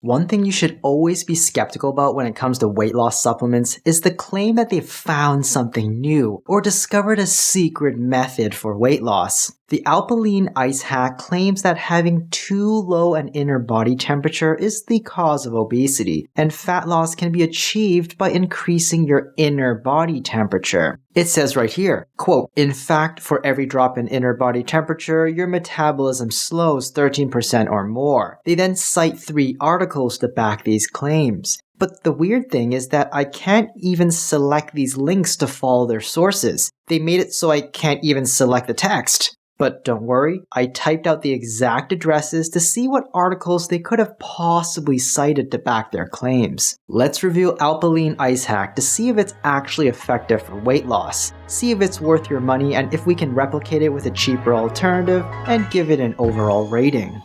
One thing you should always be skeptical about when it comes to weight loss supplements is the claim that they've found something new or discovered a secret method for weight loss. The alpilean ice hack claims that having too low an inner body temperature is the cause of obesity, and fat loss can be achieved by increasing your inner body temperature. It says right here, quote, "In fact, for every drop in inner body temperature, your metabolism slows 13% or more." They then cite 3 articles to back these claims. But the weird thing is that I can't even select these links to follow their sources. They made it so I can't even select the text. But don't worry, I typed out the exact addresses to see what articles they could have possibly cited to back their claims. Let's review alpilean ice hack to see if it's actually effective for weight loss, see if it's worth your money, and if we can replicate it with a cheaper alternative and give it an overall rating.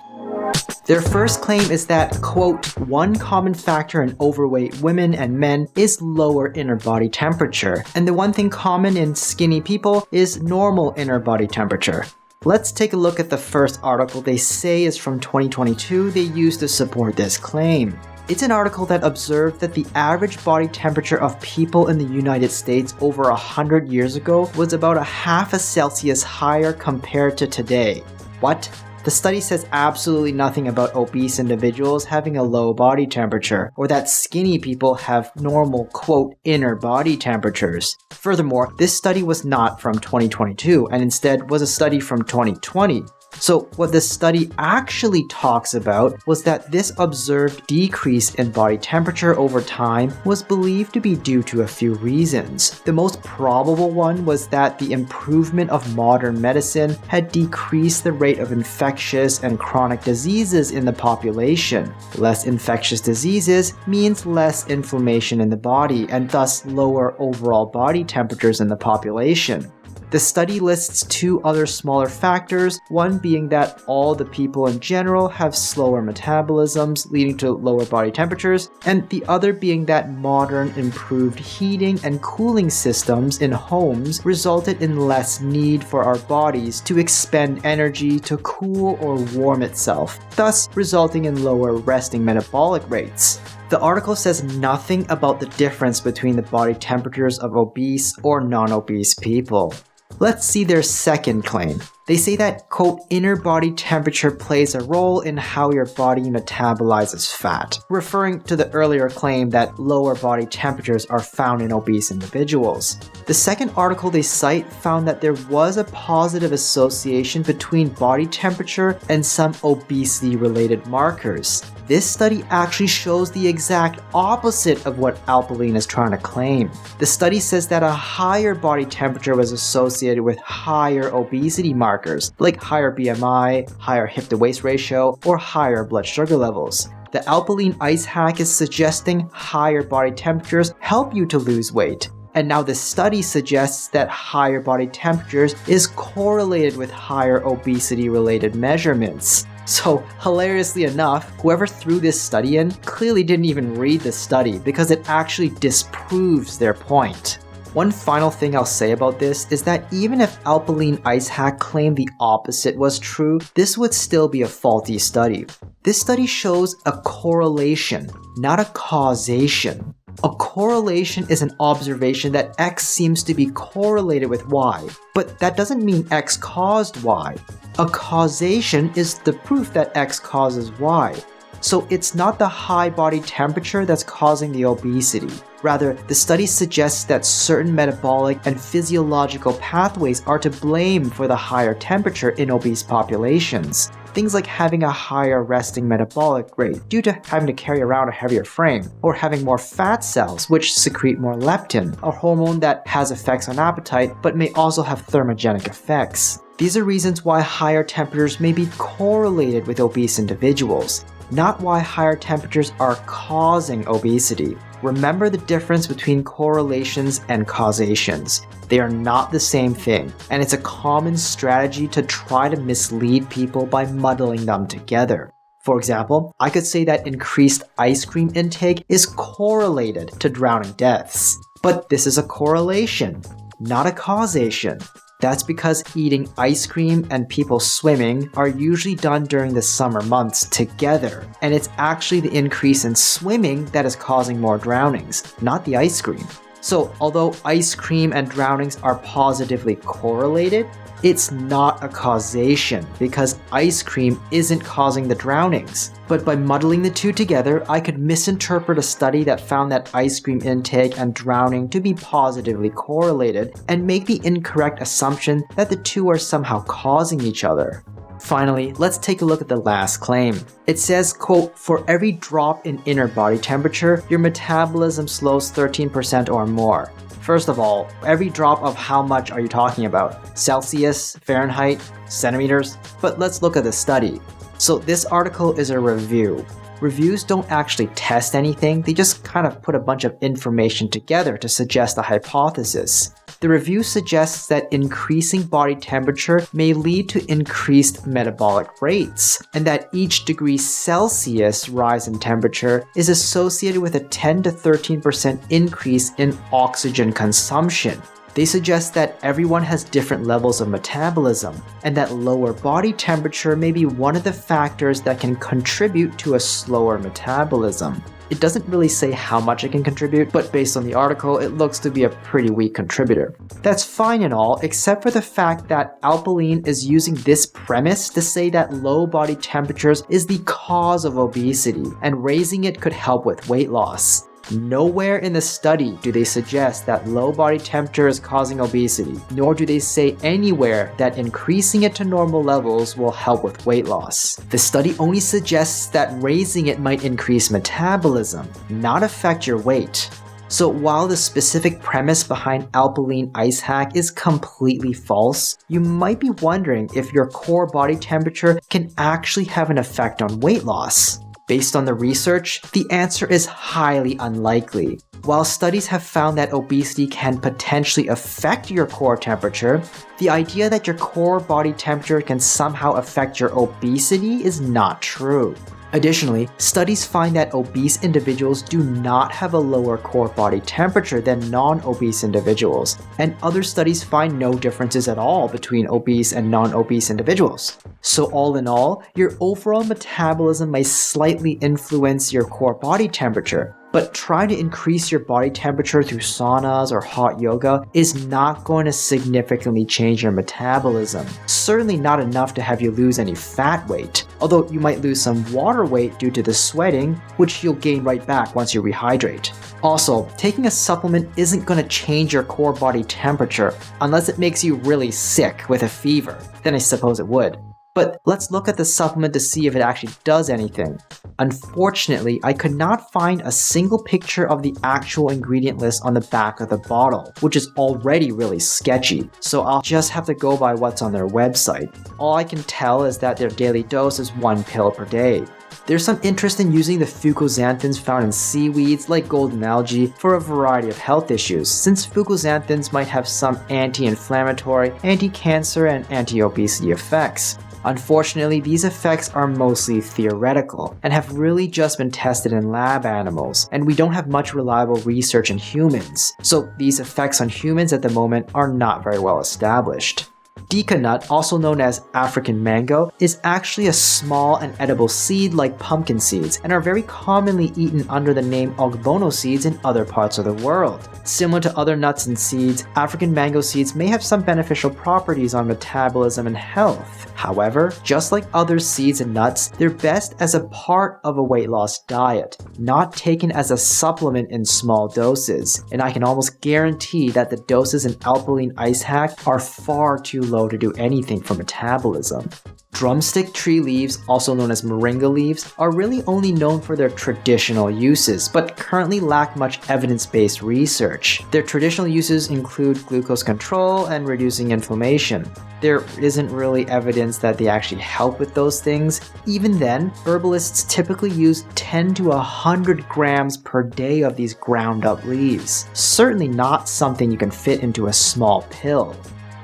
Their first claim is that, quote, "One common factor in overweight women and men is lower inner body temperature, and the one thing common in skinny people is normal inner body temperature." Let's take a look at the first article they say is from 2022 they used to support this claim. It's an article that observed that the average body temperature of people in the United States over 100 years ago was about a half a Celsius higher compared to today. What? The study says absolutely nothing about obese individuals having a low body temperature, or that skinny people have normal, quote, inner body temperatures. Furthermore, this study was not from 2022, and instead was a study from 2020. So what this study actually talks about was that this observed decrease in body temperature over time was believed to be due to a few reasons. The most probable one was that the improvement of modern medicine had decreased the rate of infectious and chronic diseases in the population. Less infectious diseases means less inflammation in the body and thus lower overall body temperatures in the population. The study lists 2 other smaller factors, one being that all the people in general have slower metabolisms, leading to lower body temperatures, and the other being that modern improved heating and cooling systems in homes resulted in less need for our bodies to expend energy to cool or warm itself, thus resulting in lower resting metabolic rates. The article says nothing about the difference between the body temperatures of obese or non-obese people. Let's see their second claim. They say that, quote, "Inner body temperature plays a role in how your body metabolizes fat," referring to the earlier claim that lower body temperatures are found in obese individuals. The second article they cite found that there was a positive association between body temperature and some obesity-related markers. This study actually shows the exact opposite of what alpilean is trying to claim. The study says that a higher body temperature was associated with higher obesity markers, like higher BMI, higher hip-to-waist ratio, or higher blood sugar levels. The alpilean ice hack is suggesting higher body temperatures help you to lose weight. And now this study suggests that higher body temperatures is correlated with higher obesity-related measurements. So, hilariously enough, whoever threw this study in clearly didn't even read the study because it actually disproves their point. One final thing I'll say about this is that even if alpilean ice hack claimed the opposite was true, this would still be a faulty study. This study shows a correlation, not a causation. A correlation is an observation that X seems to be correlated with Y, but that doesn't mean X caused Y. A causation is the proof that X causes Y. So it's not the high body temperature that's causing the obesity. Rather, the study suggests that certain metabolic and physiological pathways are to blame for the higher temperature in obese populations. Things like having a higher resting metabolic rate due to having to carry around a heavier frame, or having more fat cells which secrete more leptin, a hormone that has effects on appetite but may also have thermogenic effects. These are reasons why higher temperatures may be correlated with obese individuals, not why higher temperatures are causing obesity. Remember the difference between correlations and causations. They are not the same thing, and it's a common strategy to try to mislead people by muddling them together. For example, I could say that increased ice cream intake is correlated to drowning deaths. But this is a correlation, not a causation. That's because eating ice cream and people swimming are usually done during the summer months together, and it's actually the increase in swimming that is causing more drownings, not the ice cream. So, although ice cream and drownings are positively correlated, it's not a causation because ice cream isn't causing the drownings. But by muddling the two together, I could misinterpret a study that found that ice cream intake and drowning to be positively correlated and make the incorrect assumption that the two are somehow causing each other. Finally, let's take a look at the last claim. It says, quote, "For every drop in inner body temperature, your metabolism slows 13% or more." First of all, every drop of how much are you talking about? Celsius, Fahrenheit, centimeters? But let's look at the study. So this article is a review. Reviews don't actually test anything, they just kind of put a bunch of information together to suggest a hypothesis. The review suggests that increasing body temperature may lead to increased metabolic rates, and that each degree Celsius rise in temperature is associated with a 10 to 13% increase in oxygen consumption. They suggest that everyone has different levels of metabolism, and that lower body temperature may be one of the factors that can contribute to a slower metabolism. It doesn't really say how much it can contribute, but based on the article, it looks to be a pretty weak contributor. That's fine and all, except for the fact that alpilean is using this premise to say that low body temperatures is the cause of obesity, and raising it could help with weight loss. Nowhere in the study do they suggest that low body temperature is causing obesity, nor do they say anywhere that increasing it to normal levels will help with weight loss. The study only suggests that raising it might increase metabolism, not affect your weight. So while the specific premise behind alpilean ice hack is completely false, you might be wondering if your core body temperature can actually have an effect on weight loss. Based on the research, the answer is highly unlikely. While studies have found that obesity can potentially affect your core temperature, the idea that your core body temperature can somehow affect your obesity is not true. Additionally, studies find that obese individuals do not have a lower core body temperature than non-obese individuals, and other studies find no differences at all between obese and non-obese individuals. So all in all, your overall metabolism may slightly influence your core body temperature, but trying to increase your body temperature through saunas or hot yoga is not going to significantly change your metabolism. Certainly not enough to have you lose any fat weight, although you might lose some water weight due to the sweating, which you'll gain right back once you rehydrate. Also, taking a supplement isn't going to change your core body temperature unless it makes you really sick with a fever. Then I suppose it would. But let's look at the supplement to see if it actually does anything. Unfortunately, I could not find a single picture of the actual ingredient list on the back of the bottle, which is already really sketchy, so I'll just have to go by what's on their website. All I can tell is that their daily dose is 1 pill per day. There's some interest in using the fucoxanthins found in seaweeds like golden algae for a variety of health issues, since fucoxanthins might have some anti-inflammatory, anti-cancer, and anti-obesity effects. Unfortunately, these effects are mostly theoretical and have really just been tested in lab animals, and we don't have much reliable research in humans, so these effects on humans at the moment are not very well established. Deca nut, also known as African mango, is actually a small and edible seed like pumpkin seeds and are very commonly eaten under the name ogbono seeds in other parts of the world. Similar to other nuts and seeds, African mango seeds may have some beneficial properties on metabolism and health. However, just like other seeds and nuts, they're best as a part of a weight loss diet, not taken as a supplement in small doses, and I can almost guarantee that the doses in alpilean ice hack are far too low to do anything for metabolism. Drumstick tree leaves, also known as moringa leaves, are really only known for their traditional uses, but currently lack much evidence-based research. Their traditional uses include glucose control and reducing inflammation. There isn't really evidence that they actually help with those things. Even then, herbalists typically use 10 to 100 grams per day of these ground up leaves. Certainly not something you can fit into a small pill.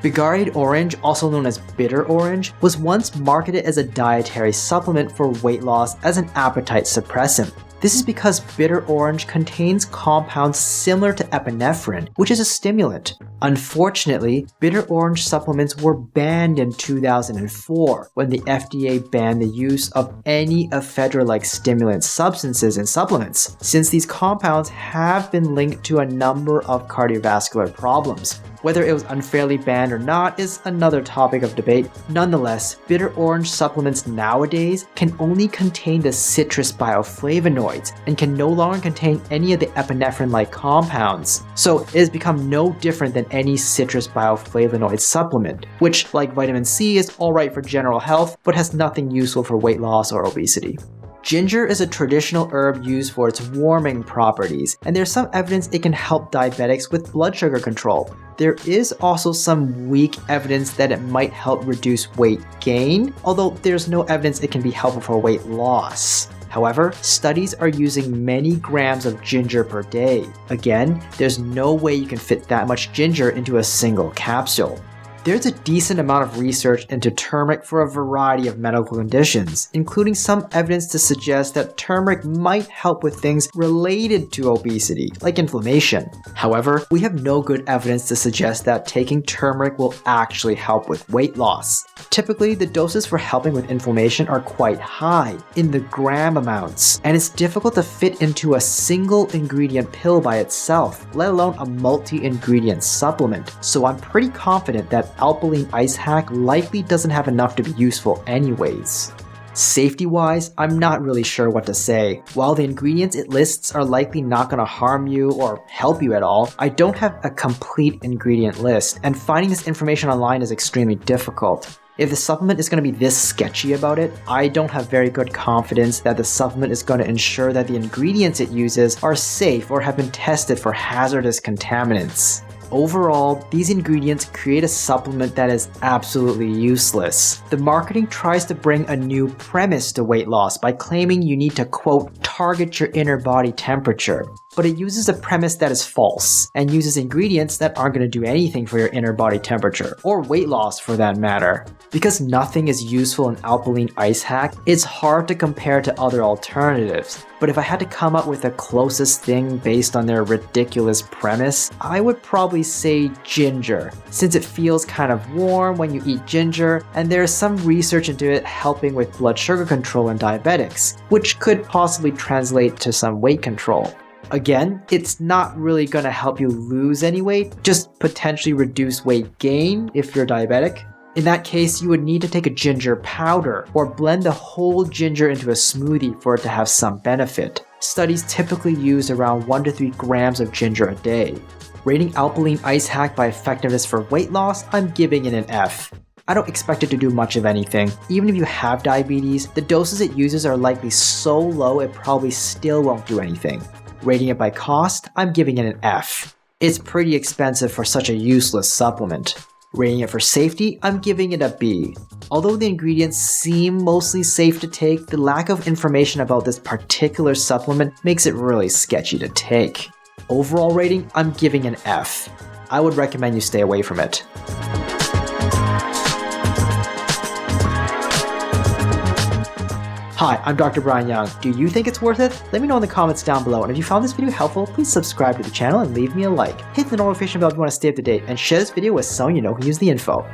Bigarade orange, also known as bitter orange, was once marketed as a dietary supplement for weight loss as an appetite suppressant. This is because bitter orange contains compounds similar to epinephrine, which is a stimulant. Unfortunately, bitter orange supplements were banned in 2004 when the FDA banned the use of any ephedra-like stimulant substances in supplements, since these compounds have been linked to a number of cardiovascular problems. Whether it was unfairly banned or not is another topic of debate. Nonetheless, bitter orange supplements nowadays can only contain the citrus bioflavonoids and can no longer contain any of the epinephrine-like compounds. So it has become no different than any citrus bioflavonoid supplement, which, like vitamin C, is alright for general health but has nothing useful for weight loss or obesity. Ginger is a traditional herb used for its warming properties, and there's some evidence it can help diabetics with blood sugar control. There is also some weak evidence that it might help reduce weight gain, although there's no evidence it can be helpful for weight loss. However, studies are using many grams of ginger per day. Again, there's no way you can fit that much ginger into a single capsule. There's a decent amount of research into turmeric for a variety of medical conditions, including some evidence to suggest that turmeric might help with things related to obesity, like inflammation. However, we have no good evidence to suggest that taking turmeric will actually help with weight loss. Typically, the doses for helping with inflammation are quite high, in the gram amounts, and it's difficult to fit into a single ingredient pill by itself, let alone a multi-ingredient supplement, so I'm pretty confident that alpilean ice hack likely doesn't have enough to be useful anyways. Safety-wise, I'm not really sure what to say. While the ingredients it lists are likely not going to harm you or help you at all, I don't have a complete ingredient list, and finding this information online is extremely difficult. If the supplement is going to be this sketchy about it, I don't have very good confidence that the supplement is going to ensure that the ingredients it uses are safe or have been tested for hazardous contaminants. Overall, these ingredients create a supplement that is absolutely useless. The marketing tries to bring a new premise to weight loss by claiming you need to, quote, target your inner body temperature. But it uses a premise that is false, and uses ingredients that aren't going to do anything for your inner body temperature, or weight loss for that matter. Because nothing is useful in alpilean ice hack, it's hard to compare to other alternatives. But if I had to come up with the closest thing based on their ridiculous premise, I would probably say ginger, since it feels kind of warm when you eat ginger, and there is some research into it helping with blood sugar control in diabetics, which could possibly translate to some weight control. Again, it's not really going to help you lose any weight, just potentially reduce weight gain if you're diabetic. In that case, you would need to take a ginger powder or blend the whole ginger into a smoothie for it to have some benefit. Studies typically use around 1 to 3 grams of ginger a day. Rating alpilean ice hack by effectiveness for weight loss, I'm giving it an F. I don't expect it to do much of anything. Even if you have diabetes, the doses it uses are likely so low it probably still won't do anything. Rating it by cost, I'm giving it an F. It's pretty expensive for such a useless supplement. Rating it for safety, I'm giving it a B. Although the ingredients seem mostly safe to take, the lack of information about this particular supplement makes it really sketchy to take. Overall rating, I'm giving an F. I would recommend you stay away from it. Hi, I'm Dr. Brian Young. Do you think it's worth it? Let me know in the comments down below, and if you found this video helpful, please subscribe to the channel and leave me a like. Hit the notification bell if you want to stay up to date, and share this video with someone you know who can use the info.